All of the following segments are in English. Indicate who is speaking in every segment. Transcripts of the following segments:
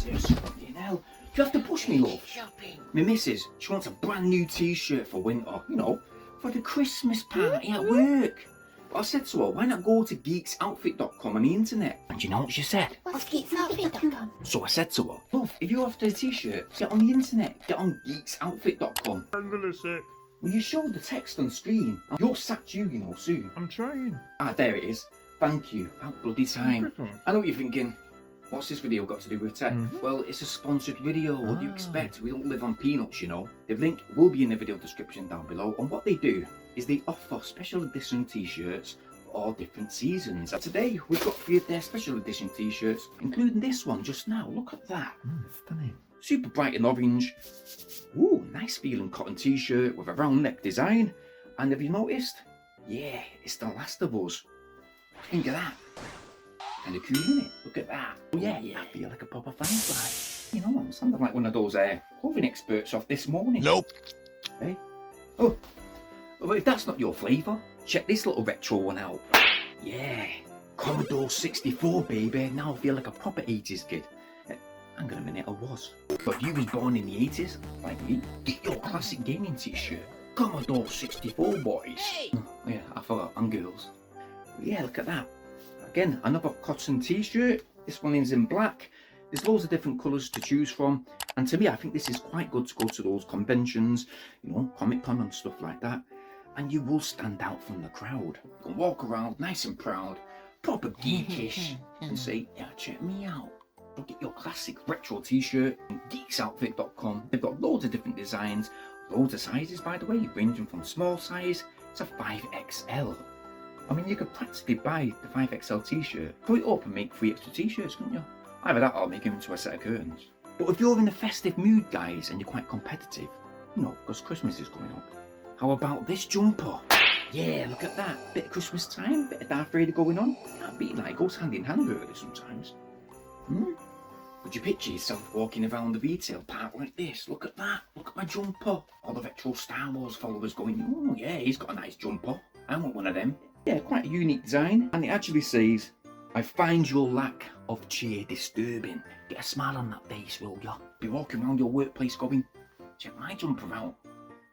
Speaker 1: Jesus, fucking hell. You have to push me, love. My missus, she wants a brand new t-shirt for winter, you know, for the Christmas party at work. But I said to her, why not go to geeksoutfit.com on the internet? And you know what she said?
Speaker 2: What's geeksoutfit.com?
Speaker 1: So I said to her, love, if you're after a t-shirt, get on the internet, get on geeksoutfit.com.
Speaker 3: I'm gonna sick.
Speaker 1: Will you show the text on screen? You'll sack you know, soon.
Speaker 3: I'm trying.
Speaker 1: Ah, there it is. Thank you. About bloody time. I know what you're thinking. What's this video got to do with tech? Well, it's a sponsored video. What do you expect? We don't live on peanuts, you know. The link will be in the video description down below. And what they do is they offer special edition t-shirts for all different seasons. And today, we've got 3 of their special edition t-shirts, including this one just now. Look at that.
Speaker 3: Stunning.
Speaker 1: Super bright and orange. Ooh, nice feeling cotton t-shirt with a round neck design. And have you noticed? Yeah, it's The Last of Us. Think of that. Kind of cool, isn't it? Look at that. Oh yeah, I feel like a proper firefly. You know, I'm sounding like one of those clothing experts off This Morning.
Speaker 3: Nope.
Speaker 1: Hey? Oh, well, if that's not your flavour, check this little retro one out. Yeah, Commodore 64, baby. Now I feel like a proper 80s kid. Hang on a minute, I was. But if you was born in the 80s, like me, get your classic gaming t-shirt. Commodore 64, boys. Hey. Yeah, I forgot, and girls. Yeah, look at that. Again, another cotton t-shirt. This one is in black. There's loads of different colours to choose from. And to me, I think this is quite good to go to those conventions, you know, Comic-Con and stuff like that. And you will stand out from the crowd. You can walk around nice and proud, proper geekish, and say, yeah, check me out. So get your classic retro t-shirt on geeksoutfit.com. They've got loads of different designs, loads of sizes, by the way, ranging from small size to 5XL. I mean, you could practically buy the 5XL t-shirt, put it up and make 3 extra t-shirts, couldn't you? Either that or make them into a set of curtains. But if you're in a festive mood, guys, and you're quite competitive, you know, because Christmas is coming up, how about this jumper? Yeah, look at that. Bit of Christmas time, bit of Darth Vader going on. Can't beat that, it goes hand in hand really sometimes. Would you picture yourself walking around the retail park like this? Look at that, look at my jumper. All the retro Star Wars followers going, oh yeah, he's got a nice jumper. I want one of them. Yeah, quite a unique design. And it actually says, I find your lack of cheer disturbing. Get a smile on that face, will ya? Be walking around your workplace going, check my jumper out.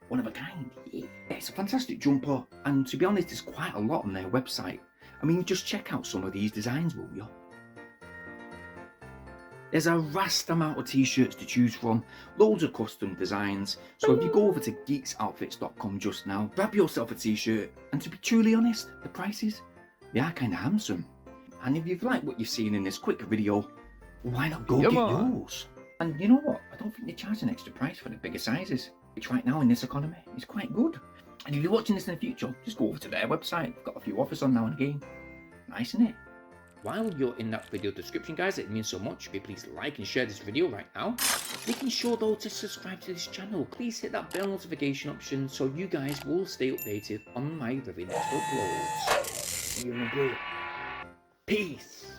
Speaker 1: One of a kind. Yeah, it's a fantastic jumper. And to be honest, there's quite a lot on their website. I mean, just check out some of these designs, will ya? There's a vast amount of t-shirts to choose from, loads of custom designs. So if you go over to geeksoutfits.com just now, grab yourself a t-shirt, and to be truly honest, the prices, they are kind of handsome. And if you've liked what you've seen in this quick video, why not go get yours? And you know what, I don't think they charge an extra price for the bigger sizes, which right now in this economy is quite good. And if you're watching this in the future, just go over to their website, they've got a few offers on now and again. Nice, isn't it? While you're in that video description, guys, it means so much if you please like and share this video right now. Making sure though to subscribe to this channel. Please hit that bell notification option so you guys will stay updated on my very next uploads. See you in a bit. Peace.